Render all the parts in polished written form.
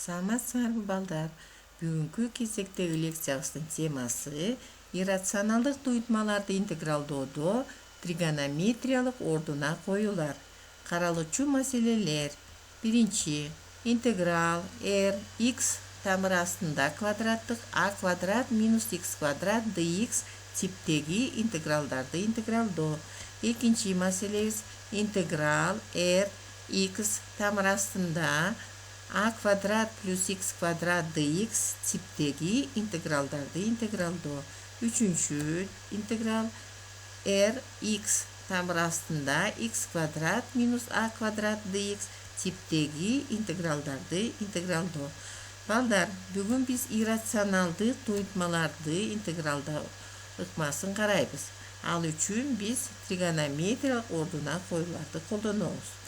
Саламатсыңарбы балдар? Бүгүнкү кезектеги лекциябыздын темасы иррационалдык туйутмаларды интегралдоодо тригонометриялык ордуна коюулар. Каралуучу маселелер. Биринчи, интеграл r x тамыр астында квадраттык a квадрат минус x квадрат dx типтеги интегралдарды интегралдоо. Экинчи маселебиз интеграл r x тамыр астында a квадрат плюс x квадрат dx типтеги интегралдарды интегралдоо. Үчүнчү интеграл r x тамыр астында x квадрат минус a квадрат dx типтеги интегралдарды интегралдоо. Балдар, бүгүн биз иррационалдык туйутмаларды интегралдоо ыкмасын карайбыз. Ал үчүн биз тригонометриялык ордуна коюуларды колдонобуз.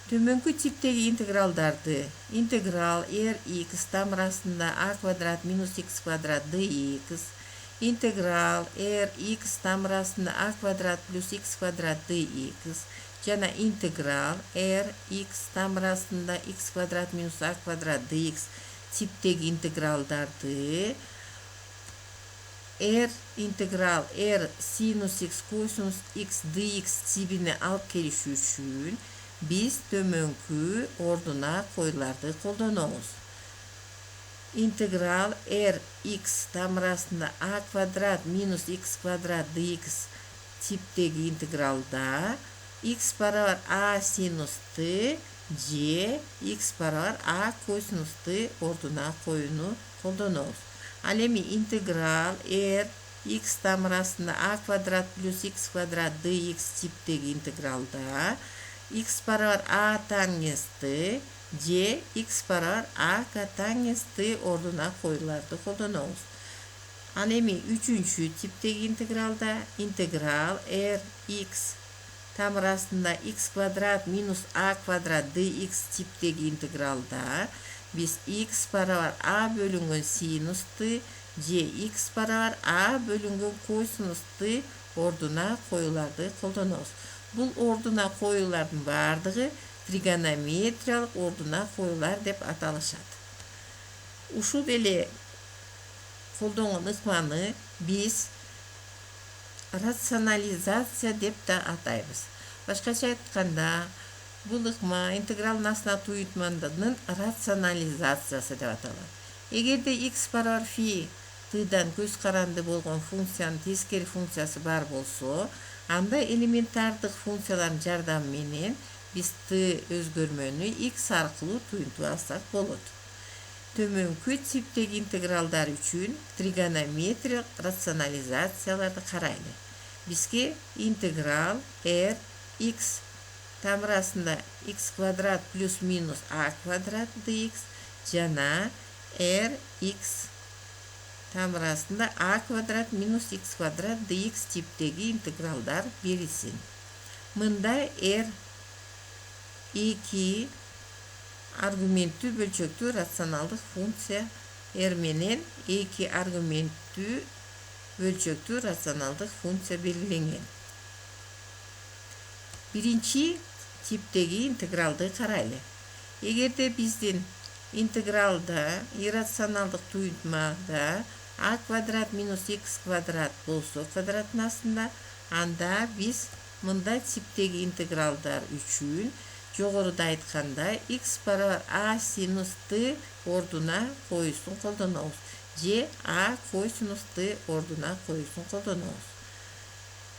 Төмөнкү типтеги интегралдарды интеграл r x тамыр астында a квадрат минус x квадрат dx, интеграл r x тамыр астында a квадрат плюс x квадрат dx жана интеграл r x тамыр астында x квадрат минус a квадрат dx типтеги интегралдарды интеграл r синус x косинус x dx тибине алып келиш үчүн биз төмөнкү ордуна коюуларды колдонобуз. Интеграл r x тамыр астында a квадрат минус x квадрат dx типтеги интегралда x барабар a синус t же x барабар a косинус t ордуна коюуну колдонобуз. Ал эми интеграл r x тамыр астында a квадрат плюс x квадрат dx типтеги интегралда x барабар a таңыз t же x барабар a таңыз t ордуна коюуларды колдонобуз. Ал эми үчүнчү типтеги интегралда интеграл r x тамыр астында x квадрат минус a квадрат dx типтеги интегралда биз x барабар a бөлүнгөн синус t же x барабар a бөлүнгөн косинус t ордуна коюуларды колдонобуз. Бул ордуна коюулардын баардыгы тригонометриялык ордуна коюулар деп аталышат. Ушул эле колдонгон ыкманы биз рационализация деп да атайбыз. Башкача айтканда, бул ыкма интегралдын астына туйутманын рационализациясы деп аталат. Эгерде x барабар фи тыдан көз каранды болгон функциянын тескери функциясы бар болсо, анда элементардык функциялардын жардамы менен биз t өзгөрмөнү x аркылуу туюнтуп алсак болот. Төмөнкү типтеги интегралдар үчүн тригонометриялык рационализацияларды карайлы. Бизге интеграл r x тамыр астында x квадрат плюс минус a квадрат dx жана r x тамыр астында a квадрат минус x квадрат dx типтеги интегралдар берилсин. Мында r 2 аргументтүү бөлчөктүү рационалдык функция r менен 2 аргументтүү бөлчөктүү рационалдык функция белгиленген. Биринчи типтеги интегралды карайлы. Эгерде биздин интегралда иррационалдык туйутмада a квадрат минус x квадрат болсо квадраттын астында, анда биз мындай типтеги интегралдар үчүн жогоруда айткандай x барабар a синус t ордуна коюусун колдонобуз же a косинус t ордуна коюусун колдонобуз.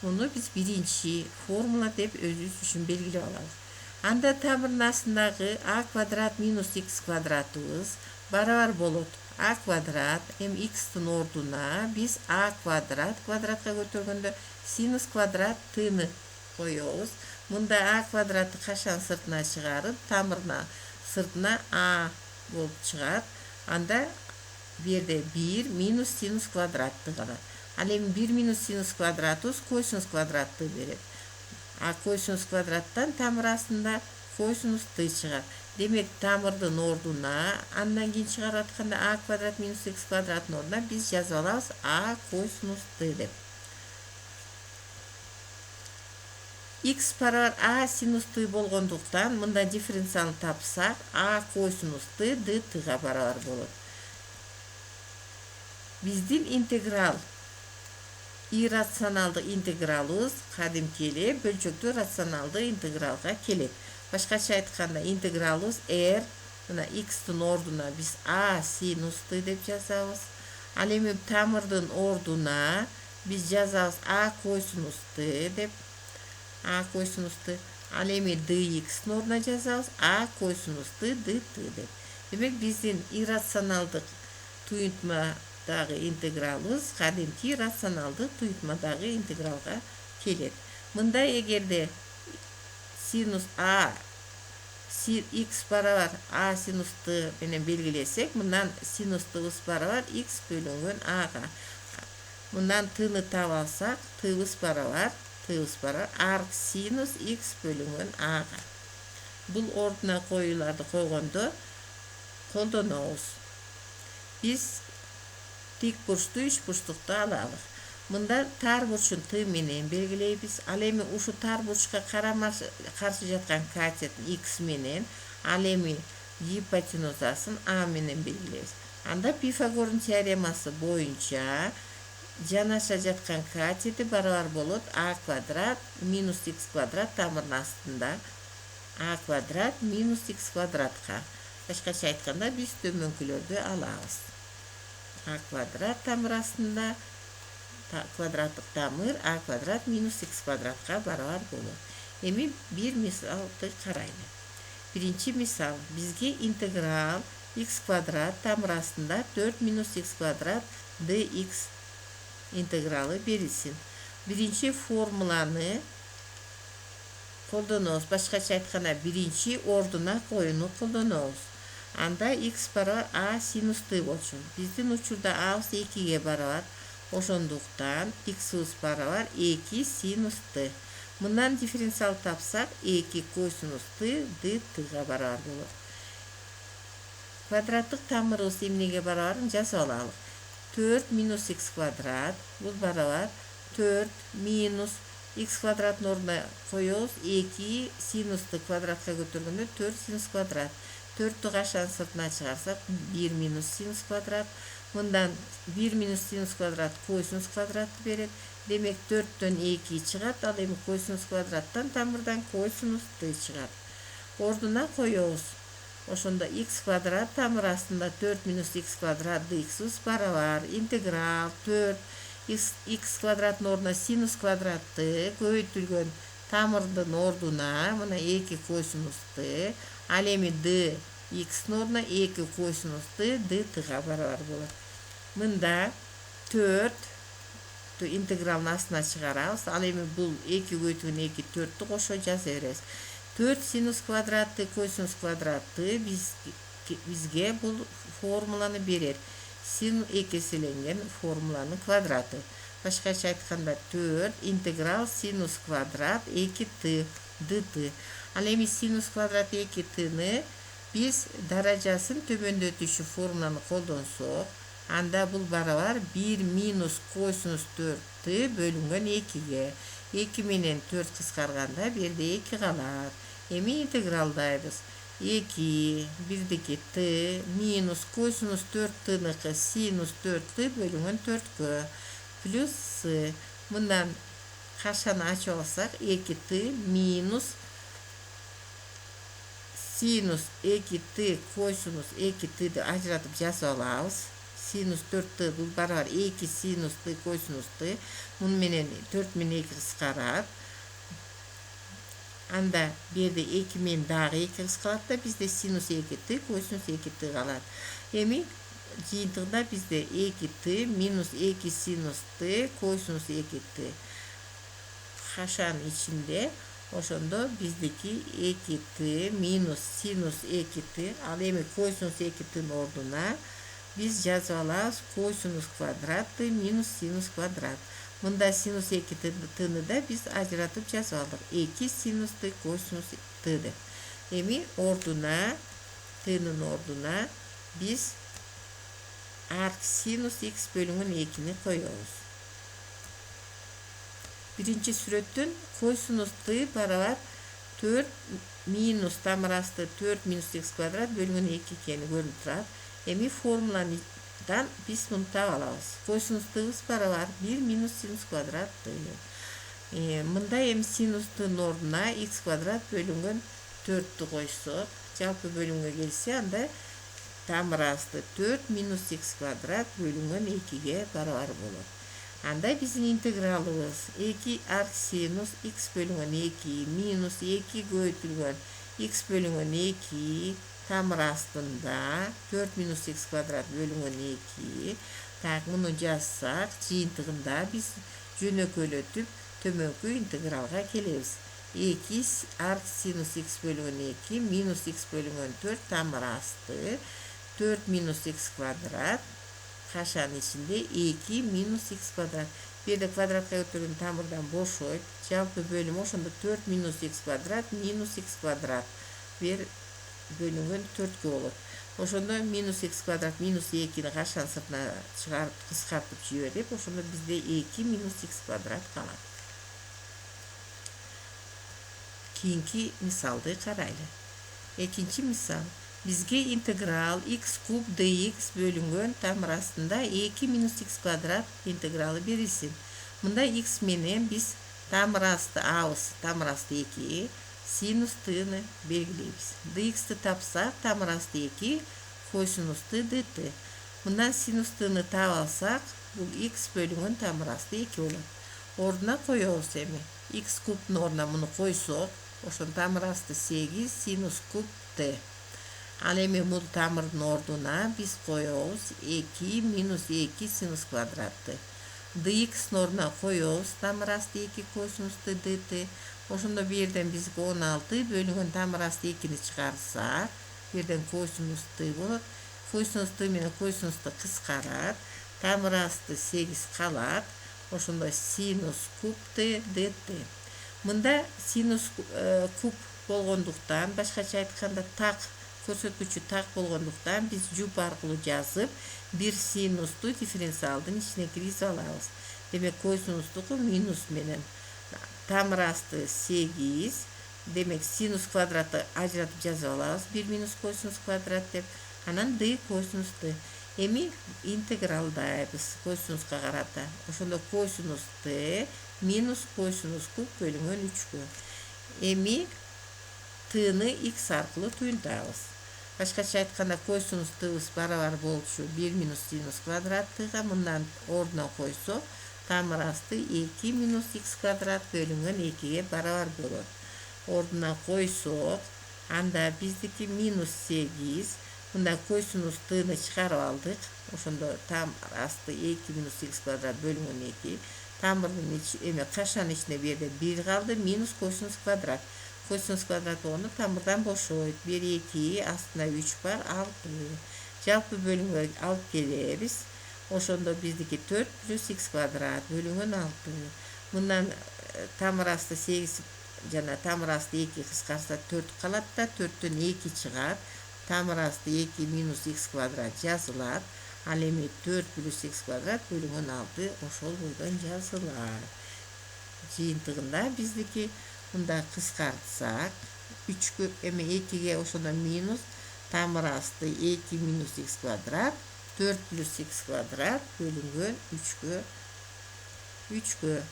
Муну биз биринчи формула деп өзүбүз үчүн белгилеп алабыз. Анда тамырдын астындагы a квадрат минус x квадратыбыз барабар болот a квадрат, x'тин ордуна биз a квадрат квадратка көтөргөндө синус квадрат t'ны коебуз. Мында a квадратты качан сыртына чыгарып, тамырына сыртына a болуп чыгат. Анда берде 1 минус синус квадратты калат. Ал эми 1 минус синус квадратыбыз косинус квадратты берет. А косинус квадраттан тамыр астында косинус t чыгат. Демек тамырдын ордуна андан кийин чыгарып атканда a квадрат минус x квадраттын ордуна биз жазып алабыз a косинус t деп. x barabar a sinus t болгондуктан мында дифференциалын тапсак a косинус t d tга барабар болот. Биздин интеграл иррационалдык интегралыбыз кадимки эле бөлчөктүү рационалдык интегралга келет. Башкача айтканда интегралыбыз r мына x'тин ордуна биз a синус t деп жазабыз. Ал эми тамырдын ордуна биз жазабыз a косинус t деп. a косинус t. Ал эми dx'тин ордуна жазабыз a косинус t dt деп. Демек биздин иррационалдык туюнтмадагы интегралыбыз кадимки рационалдык туюнтмадагы интегралга келет. Мында эгерде синус a x барабар a синус t менен белгилесек, мындан синус тыбыз барабар x бөлүнгөн ага. Мындан тыны таап алсак, тыбыз барабар арк синус x бөлүнгөн ага. Бул ордуна коюларды койгондо колдонобуз. Биз тик бурчтуу үч бурчтукту алалы. Мында тар бурчун t менен белгилейбиз. Ал эми ушу тар бурчка каршы жаткан катеттин x менен, ал эми гипотенузасын a менен белгилейбиз. Анда Пифагордун теоремасы боюнча жанаша жаткан катети барабар болот a квадрат минус x квадрат тамырдын астында a квадрат минус x квадратка. Башкача айтканда биз төмөнкүлөрдү алабыз. a квадрат тамыр астында квадраттык тамыр a квадрат минус x квадратка барабар болот. Эми бир мисалды карайлы. Биринчи мисал, бизге интеграл x квадрат тамыр астында 4 минус x квадрат dx интегралы берилсин. Биринчи формуланы колдонобуз. Башкача айтканда биринчи ордуна коюуну колдонобуз. Анда x барабар a синус t болчу. Биздин учурда a'быз 2ге барабар. Ошондуктан x'ыбыз барабар 2 синус t. Мындан дифференциал тапсак 2 косинус t d tга барабар болот. Квадраттык тамырыбыз эмнеге барабарын жазып алалы. 4 минус x квадрат бул барабар 4 минус x квадраттын ордуна коебуз 2 синус t квадратка көтөргөндө 4 синус квадрат. 4-тү кашанын сыртына чыгарсак 1 минус синус квадрат. Мындан 1 минус синус квадрат косинус квадратты берет. Демек 4төн 2 чыгат. Ал эми косинус квадраттан тамырдан косинус t чыгат. Ордуна коебуз. Ошондо x квадрат тамыр астында 4 минус x квадрат dx'ыбыз барабар интеграл 4 x квадраттын ордуна синус квадратты көбөйтүлгөн тамырдын ордуна мына 2 косинус t. Ал эми dx'тин ордуна 2 косинус t d tга барабар болот. Мында 4 интегралдын астына чыгарабыз. Ал эми бул 2 көбөйтүлгөн 2 4тү кошо жаза беребиз. 4 синус квадратты косинус квадратты бизге бул формуланы берет. Син экеселенген формуланын квадраты. Башкача айтканда 4 интеграл синус квадрат 2t dt. Ал эми синус квадрат 2t'ны биз даражасын төмөндөтүүчү формуланы колдонсок, анда бул барабар 1 минус косинус 4t бөлүнгөн 2ге. 2 менен 4 кыскарганда берде 2 калат. Эми интегралдайбыз. 2 бирдики t минус косинус 4t'ныкы синус 4t бөлүнгөн 4кө плюс с. Мындан кашаны ачып алсак 2t минус синус 2t косинус 2t'ди ажыратып жазып алабыз. Синус 4t бул барабар 2 синус t косинус t. Муну менен 4 менен 2 кыскарат. Анда берде 2 менен дагы 2 кыскалат да бизде синус 2t косинус 2t калат. Эми жыйынтыгында бизде 2t минус 2 синус t косинус 2t кашанын ичинде. Ошондо биздики 2t минус синус 2t. Ал эми косинус 2t'нын ордуна биз жазып алабыз косинус квадраты минус синус квадрат. Мында синус 2t'ны да биз ажыратып жазып алдык. 2 синус t косинус t деп. Эми ордуна t'нын ордуна биз арк синус x бөлүнгөн 2-ни коебуз. Birinci сүрөттөн койсунус t барабар 4 минус тамыр асты 4 минус x квадрат бөлүнгөн 2 экени көрүнүп турат. Эми формуладан биз муну таап алабыз. Койсунус тыбыз барабар 1 минус синус квадрат t. Мында эми синустун ордуна x квадрат бөлүнгөн 4'тü койсок, жалпы бөлүмгө келсе, анда тамыр асты 4 минус x квадрат бөлүнгөн 2ге барабар болот. Анда биздин интегралыбыз 2 арк синус x бөлүнгөн 2 минус 2 көбөйтүлгөн x бөлүнгөн 2 тамыр астында 4 минус x квадрат бөлүнгөн 2. Так, муну жазсак, жыйынтыгында биз жөнөкөйлөтүп төмөнкү интегралга келебиз. 2 арк синус x бөлүнгөн 2 минус x бөлүнгөн 4 тамыр асты 4 минус x квадрат кашанын ичинде 2 минус x квадрат. Бирде квадратка көтөргөн тамырдан бошойт. Жалпы бөлүм ошондо 4 минус x квадрат минус x квадрат бөлүнгөн 4кө болот. Ошондо минус x квадрат минус 2-ни кашанын сыртына чыгарып кыскартып жиберип, ошондо бизде 2 минус x квадрат калат. Кийинки мисалды карайлы. Экинчи мисал. Бизге интеграл x куб dx бөлүнгөн тамыр астында 2 минус x квадрат интегралы берилсин. Мында x менен биз тамыр асты абыз, тамыр асты 2, синус t-ны белгилейбиз. dx-ты тапсак, тамыр асты 2, койсунус t dt. Мындан синус t-ны таап алсак, бул x бөлүнгөн тамыр асты 2 болот. Ордуна коебуз эми. x кубтун ордуна муну койсок, ошон тамыр асты 8 синус куб t. Ал эми бул тамырдын ордуна биз коебуз 2 минус 2 синус квадратты. dx-тын ордуна коебуз тамыр асты 2 койсунус t dt. Ошондо бирден бизге 16 бөлүнгөн тамыр асты 2-ни чыгарсак, бирден койсунус t болот. Койсунус t менен койсунус t кыскарат. Тамыр асты 8 калат. Ошондо синус куб t dt. Мында синус куб болгондуктан, башкача айтканда так көрсөткүчү так болгондуктан биз жуп аркылуу жазып, бир синусту дифференциалдын ичине киргизип алабыз. Демек койсунустуку минус менен тамыр асты 8, демек синус квадраты ажыратып жазып алабыз. 1 минус койсунус квадрат деп, анан d койсунус t. Эми интегралдайбыз койсунуска карата. Ошондо койсунус t минус койсунус куб бөлүнгөн 3кө. Эми t-ны x аркылуу туюнтабыз. Башкача айтканда койсунус t-быз барабар болчу 1 минус синус квадрат t-га, мындан ордуна койсок, тамыр асты 2 минус x квадрат бөлүнгөн 2ге барабар болот. Ордуна койсок, анда биздики минус 8, мында койсунус t-ны чыгарып алдык. Ошондо тамыр асты 2 минус x квадрат бөлүнгөн 2. Тамырдын эме кашанын ичинде берде 1 калды, минус койсунус квадрат. Койсунус квадрат болгондо тамырдан бошойт. 1, 2, астында 3 бар, 6. Жалпы бөлүмгө алып келебиз. Ошондо биздики 4 плюс x квадрат бөлүнгөн 6. Мындан тамыр асты 8 жана тамыр асты 2 кыскарса 4 калат да, 4төн 2 чыгат. Тамыр асты 2 минус x квадрат жазылат. Ал эми 4 плюс x квадрат бөлүнгөн 6 ошол бойдон жазылат. Жыйынтыгында биздики мында кыскартсак, 3кө эми 2ге ошондо минус тамыр асты 2 минус x квадрат 4 плюс x квадрат бөлүнгөн 3кө.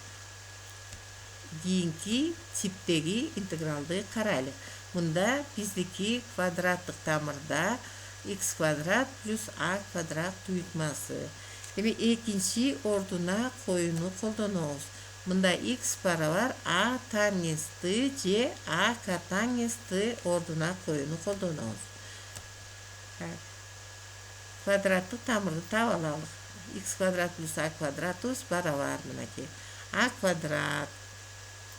Кийинки типтеги интегралды карайлы. Мында биздики квадраттык тамырда x квадрат плюс a квадрат туютмасы. Эми экинчи ордуна коюуну колдонобуз. Мында x барабар a тангенс t же a котангенс t ордуна коюуну колдонобуз. Квадраттык тамырды таап алалы. x квадрат плюс a квадратыбыз барабар мынакей. a квадрат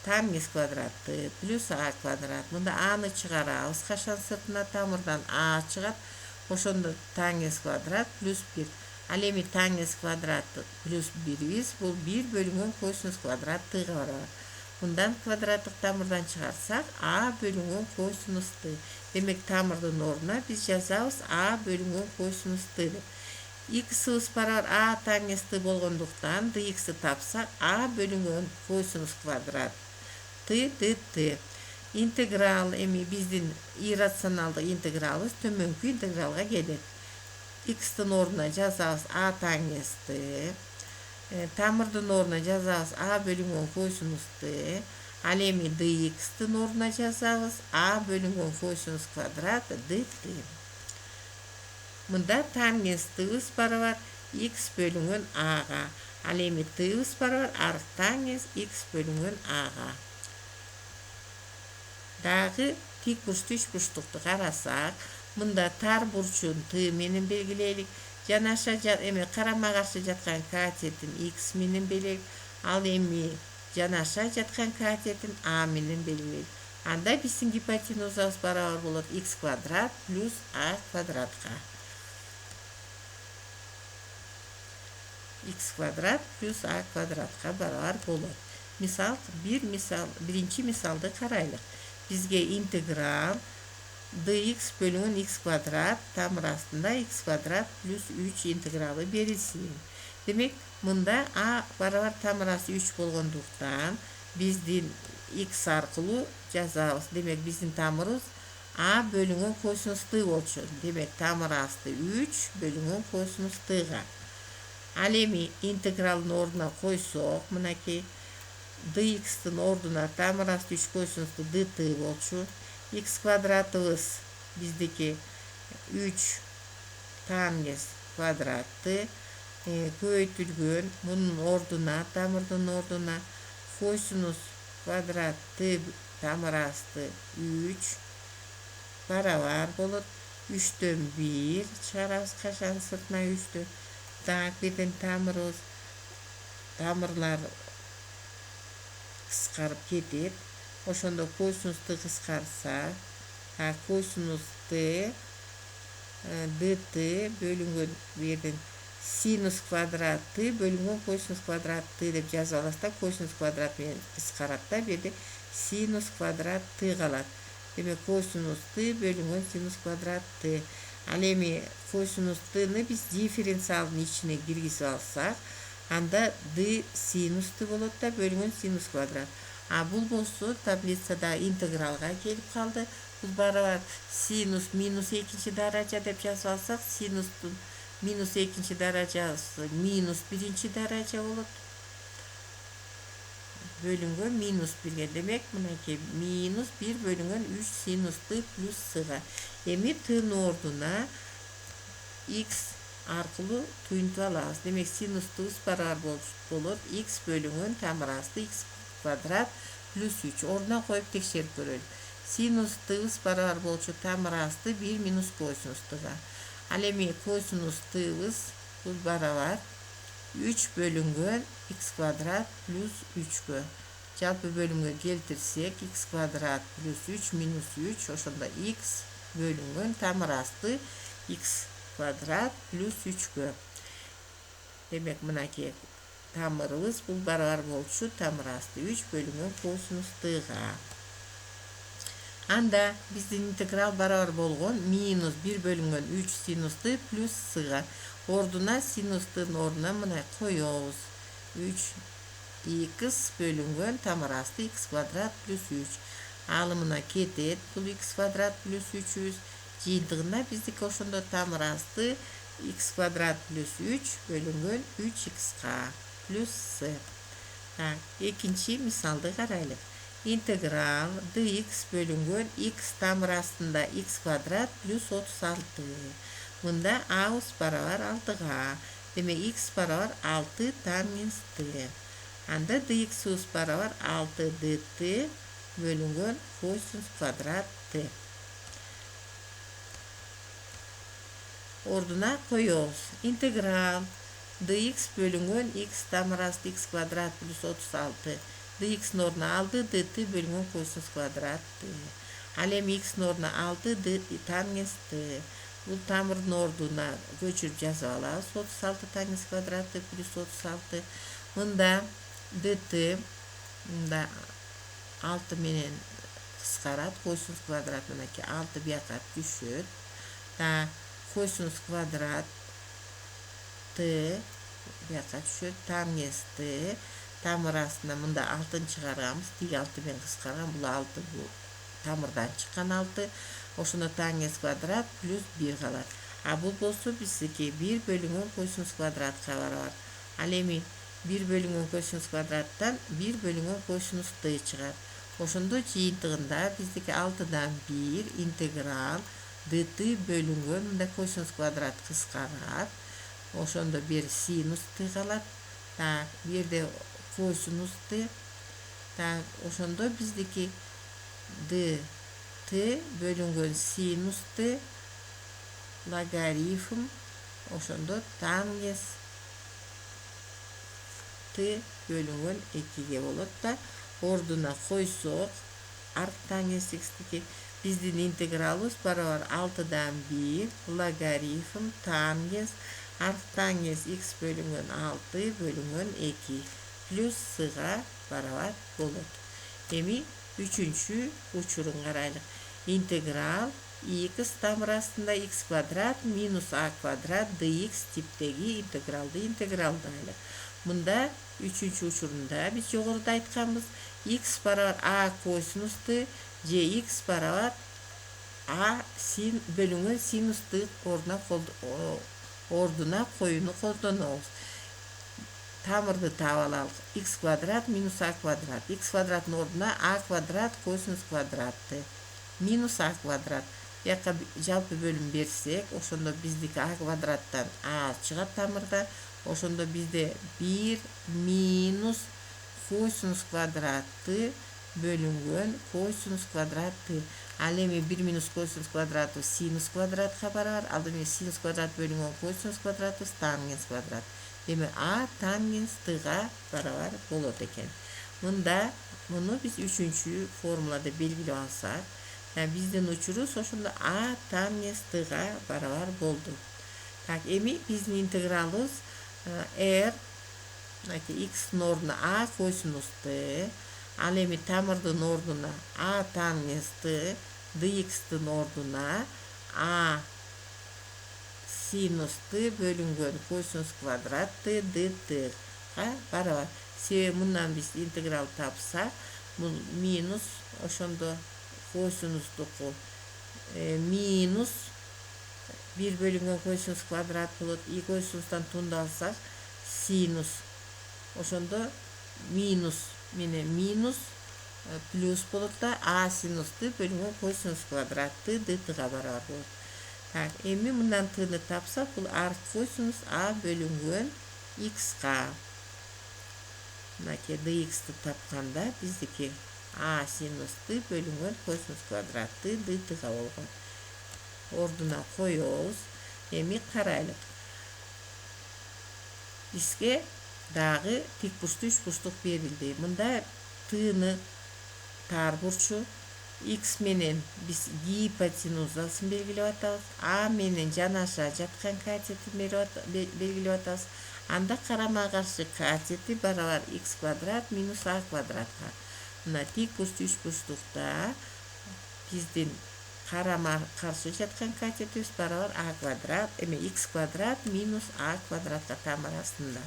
тангенс квадрат t плюс a квадрат. Мында a-ны чыгарабыз. Кашан сыртына тамырдан a чыгат. Ошондо тангенс квадрат плюс 1. Ал эми тангенс квадрат плюс 1 бул 1 бөлүнгөн койсунус квадрат t-га барабар. Мындан квадраттык тамырдан чыгарсак, a бөлүнгөн койсунус t. Демек тамырдын ордуна биз жазабыз a бөлүнгөн койсунус t деп. x'imiz barabar a tangес t болгондуктан dx'ti tapsak a bölüngen kosinus kvadrat dt. İntegral эми биздин иррационалдык интегралыбыз төмөнкү интегралга келет. X'tin ордуна жазабыз a тангес t, тамырдын ордуна жазабыз a бөлүнгөн косинус t. Ал эми dx'tin ордуна жазабыз a бөлүнгөн косинус квадрат dt. Мында тангенс тыбыз барабар x бөлүнгөн ага. Ал эми тыбыз барабар арктангенс x бөлүнгөн ага. Дагы тик бурчтуу үч бурчтукту карасак, мында тар бурчун t менен белгилейлик. Жанаша эми карама каршы жаткан катетин x менен белгилейлик. Ал эми жанаша жаткан катетин a менен белгилейлик. Анда биздин гипотенузабыз барабар болот x квадрат плюс a квадратка. X квадрат плюс a квадратка барабар болот. Биринчи мисалды карайлык. Бизге интеграл dx бөлүнгөн x квадрат тамыр астында x квадрат плюс 3 интегралы берилсин. Демек, мында a барабар тамыр асты 3 болгондуктан биздин x аркылуу жазабыз. Демек, биздин тамырыбыз a бөлүнгөн косинус t болчу. Демек, тамыр асты 3 бөлүнгөн косинус t-га. Ал эми интегралдын ордуна койсок, мынакей dx'tin ордуна тамыр асты 3 косинус dt болчу. X квадратыбыз биздики 3 тангенс квадраты көбөйтүлгөн. Мунун ордуна, тамырдын ордуна косинус квадрат t тамыр асты 3 барабар болот. 3төн 1 чыгарабыз кашанын сыртына 3тү. Так, бирден тамырлар кыскарып кетет. Ошондо косинус t кыскарса, косинус t dt бөлүнгөн берден синус квадрат t бөлүнгөн косинус квадрат t деп жазып алабыз да, косинус квадрат менен кыскарат да, берде синус квадрат t калат. Демек, косинус t бөлүнгөн синус квадрат t. Ал эми косинус t-ны биз дифференциалдын ичине киргизип алсак, анда d синус t болот да, бөлүнгөн синус квадрат. А бул болсо таблицада интегралга келип калды. Бул барабар синус минус 2 даража деп жазып алсак, синустун минус 2 даражасы минус 1 даража болот. Бөлүнгөн минус 1ге. Демек, мынакей минус 1 бөлүнгөн 3 синус t плюс s-га. Эми t-н ордуна x аркылуу туйнтуп алабыз. Демек, синус тыбыз барабар болот x бөлүнгөн тамыр асты x квадрат плюс 3. Ордуна коюп текшерип көрөлүк. Синус тыбыз барабар болчу тамыр асты 1 минус косинус t-га. Ал эми косинус тыбыз бул барабар 3 бөлүнгөн x квадрат плюс 3-кө. Жалпы бөлүмгө келтирсек, x квадрат плюс 3 минус 3, ошондо x бөлүнгөн тамыр асты x квадрат плюс 3-кө. Демек, мынакей тамырыбыз бул барабар болчу тамыр асты 3 бөлүнгөн косинус t-га. Анда биздин интеграл барабар болгон минус 1 бөлүнгөн 3 синус t плюс s-га. Ордуна синустун ордуна мына коебуз. 3x бөлүнгөн тамыр асты x квадрат плюс 3. Алымына кетет бул x квадрат плюс 3-үбүз. Жыйынтыгында биздики ошондо тамыр асты x квадрат плюс 3 бөлүнгөн 3x-га плюс s. Экинчи мисалды карайлык. Интеграл dx бөлүнгөн x тамыр астында x квадрат плюс 36. Мында a-быз барабар 6-га. Демек, x барабар 6 тангенс t. Анда dx-быз барабар 6 dt бөлүнгөн косинус квадрат t. Ордуна коебуз. Интеграл dx бөлүнгөн x тамыр асты x квадрат плюс 36. dx ордуна 6 dt бөлүнгөн косинус квадрат t. Ал эми x ордуна 6 dt тангенс t. Бул тамырдын ордуна көчүрүп жазып алабыз. 36 тангенс квадрат t плюс 36. Мында dt мында 6 менен кыскарат. Косинус квадрат мынакей 6 бияка түшөт. Косинус квадрат t buyoqqa tushөт, tangens t tamır астынан мында 6-ны чыгарабыз. Тиги 6 менен кыскарган, бул 6 бул тамырдан чыккан 6. Ошондо tangens квадрат плюс 1 калат. А бул болсо биздики 1 бөлүнгөн косинус квадратка барабар. Ал эми 1 бөлүнгөн косинус квадраттан 1 бөлүнгөн косинус t чыгат. Ошондо жыйынтыгында биздики 6дан 1 интеграл dt бөлүнгөн мында косинус квадрат кыскарат. Ошондо бир синус t калат. Так, бул жерде косинус t. Так, ошондо биздики dt бөлүнгөн синус t логарифм, ошондо tangens t бөлүнгөн 2ге болот да. Ордуна койсок, арт tangens x'тики биздин интегралыбыз барабар 6дан 1 логарифм tangens арт tangens x бөлүнгөн 6 бөлүнгөн 2 плюс сга барабар болот. Эми 3-чү учурун карайлык. Интеграл x тамыр астында x квадрат минус a квадрат dx типтеги интегралды интегралдайлы. Мында 3-чү учурунда биз жогоруда айтканбыз, x барабар a косинус t же x барабар a син бөлүнгөн синус t ордуна коюуну колдонобуз. Тамырды таап алалык. x квадрат минус a квадрат. x квадраттын ордуна a квадрат косинус квадрат t минус a квадрат. Буяка жалпы бөлүм берсек, ошондо биздики a квадраттан a чыгат тамырда. Ошондо бизде 1 минус косинус квадрат t бөлүнгөн косинус квадрат t. Ал эми 1 минус косинус квадраты синус квадратка барабар. Ал эми синус квадрат бөлүнгөн косинус квадраты tangens квадрат. Эми a tangens tга барабар болот экен. Мында муну биз 3-чү формулада белгилеп алсак, биздин учурубуз ошондо a tangens tга барабар болду. Так, эми биздин интегралыбыз r x ордуна a косинус t, ал эми тамырдын ордуна a tangens t, dx'тин ордуна a синус t бөлүнгөн косинус квадрат t dtга барабар. Себеби мындан биз интеграл тапсак, бул минус ошондо косинустуку минус 1 бөлүнгөн косинус квадрат болот. И косинустан тундалсак синус. Ошондо минус менен минус плюс болот да, а синус t бөлүнгөн косинус квадрат t dtга барабар болот. Так, эми мындан tны тапсак, бул арт косинус a бөлүнгөн x'ка. Мынакей dx'ты тапканда биздики a синус t бөлүнгөн косинус квадрат t dtга болгон. Ордуна коебуз. Эми карайлык. Бизге дагы тик бурчтуу үч бурчтук берилди. Мында tны тар бурчу, x менен биз гипотенузасын белгилеп атабыз, a менен жанаша жаткан катетин белгилеп атабыз. Анда карама каршы катети барабар x квадрат минус a квадратка. Мына тик бурчтуу үч бурчтукта биздин карама каршы жаткан катетибиз барабар a квадрат, эми x квадрат минус a квадратка тамыр астында.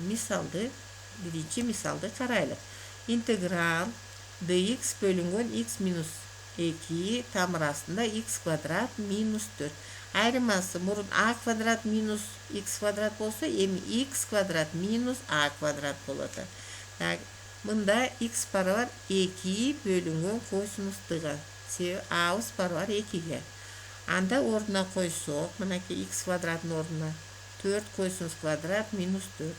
Мисалды, биринчи мисалды карайлык. Интеграл dx бөлүнгөн x минус 2 тамыр астында x квадрат минус 4. Айрымасы мурун a квадрат минус x квадрат болсо, эми x квадрат минус a квадрат болот. Так, мында x барабар 2 бөлүнгөн косинус tга. Себеби a'быз барабар 2ге. Анда ордуна койсок, мынакей x квадраттын ордуна 4 косинус квадрат минус 4.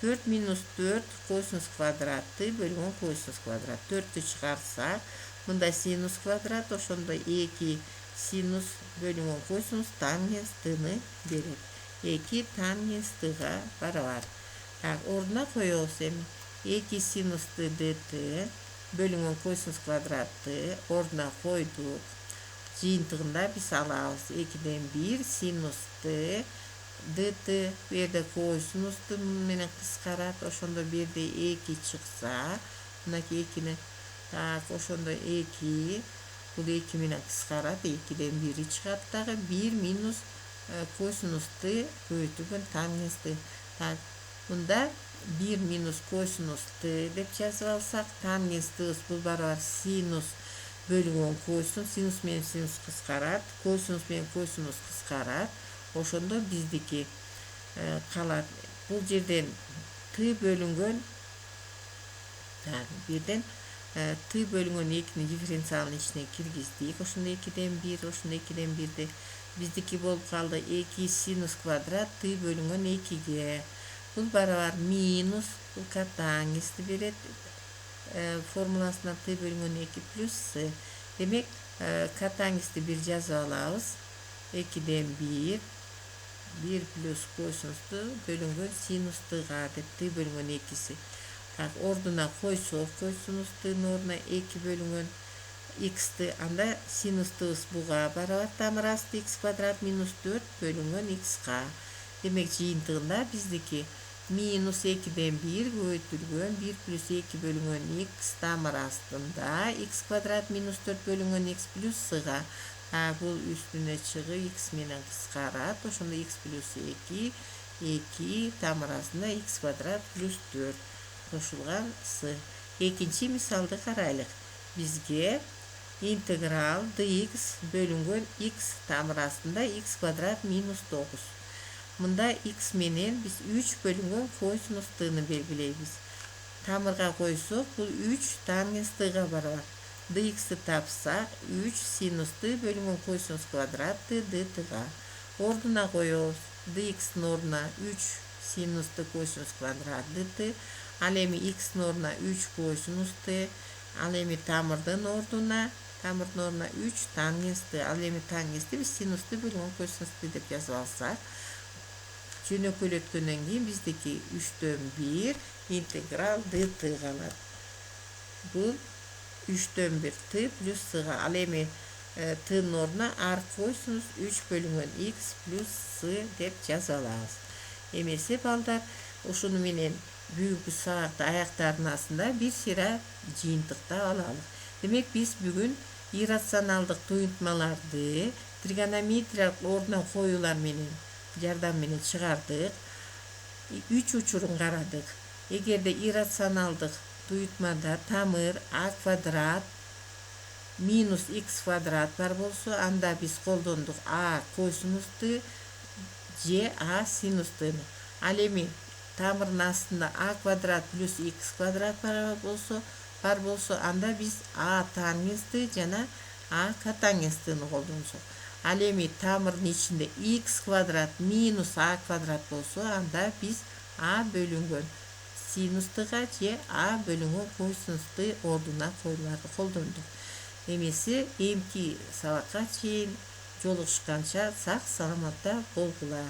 4 минус 4 косинус квадрат t бөлүнгөн косинус квадрат. 4'тү чыгарсак, мында синус квадрат, ошондо 2 синус бөлүнгөн косинус tangens tны берет. 2 tangens tга барабар. Так, ордуна коебуз эми. 2 синус t dt бөлүнгөн косинус квадрат t ордуна койдук. Жыйынтыгында биз алабыз 2ден 1 синус t dt, бу жерде косинусту менен кыскарат. Ошондо бу жерде 2 чыкса, мынакей 2-ни, так, ошондо 2, бул 2 менен кыскарат, 2ден 1 чыгат дагы, 1 минус косинусты көбөйтүлгөн тангенсти. Так, мында 1 минус косинусты деп жазып алсак, тангенс тыгыз бул барабар синус бөлүнгөн косинус, синус менен синус кыскарат, косинус менен косинус кыскарат. Ошондо биздики калат. Бул жерден т бөлүнгөн, бирден т бөлүнгөн 2-ни дифференциалдын ичине киргиздик. Ошондо 2ден 1, ошондо 2ден 1 биздики болуп калды 2 синус квадрат т бөлүнгөн 2ге. Бул барабар минус, бул катангенсти берет. Формуласына т бөлүнгөн 2 плюс с. Демек, катангенсти 1 жазып алабыз. 2ден 1 плюс косинусту бөлүнгөн синус тга деп т бөлүнгөн 2си. Так, ордуна койсок, косинустун ордуна 2 бөлүнгөн x'ти, анда синустубуз буга барабар тамыр асты x квадрат минус 4 бөлүнгөн x'ка. Демек, жыйынтыгында биздики минус 2ден 1 көбөйтүлгөн 1 плюс 2 бөлүнгөн x тамыр астында x квадрат минус 4 бөлүнгөн x плюс сга. Бул үстүнө чыгып x менен кыскарат. Ошондо x плюс 2 тамыр астында x квадрат плюс 4 кошулган с. Экинчи мисалды карайлык. Бизге интеграл dx бөлүнгөн x тамыр астында x квадрат минус 9. Мында x менен биз 3 бөлүнгөн косинус тыны белгилейбиз. Тамырга койсок, бул 3 тангенс тыга барабар. dx'ти тапсак, 3 синус т бөлүнгөн косинус квадрат т д тыга. Ордуна коебуз. dx'тин ордуна 3 синус т косинус квадрат dt. Ал эми x'тин ордуна 3 косинус т. Ал эми тамырдын ордуна 3 тангенс т. Ал эми тангенсти биз синус т бөлүнгөн косинус т деп жазып алсак, жөнөкөйлөткөндөн кийин биздики 3дөн 1 интеграл dt калат. Бул 3дөн 1 т плюс сга. Ал эми тнын ордуна ар косинус 3 бөлүнгөн x плюс с деп жазып алабыз. Эмесе балдар, ушуну менен бүгүнкү сабакты аяктарынасында бир сыйра жыйынтыктап алалы. Демек, биз бүгүн иррационалдык туюнтмаларды тригонометриялык ордуна коюулар менен жардам менен чыгардык. 3 учурун карадык. Эгерде иррационалдык туюнтмада тамыр а квадрат минус x квадрат бар болсо, анда биз колдондук а косинусту же а синустуну. Ал эми тамырдын астында а квадрат плюс x квадрат бар болсо, анда биз а тангенсти жана а катангенстини колдонсок. Ал эми тамырдын ичинде x квадрат минус а квадрат болсо, анда биз а бөлүнгөн синустыга же а бөлүнгөн косинусты ордуна коюуларды колдондук. Эмесе, эмки сабакка чейин жолугушканча сак саламатта болгула.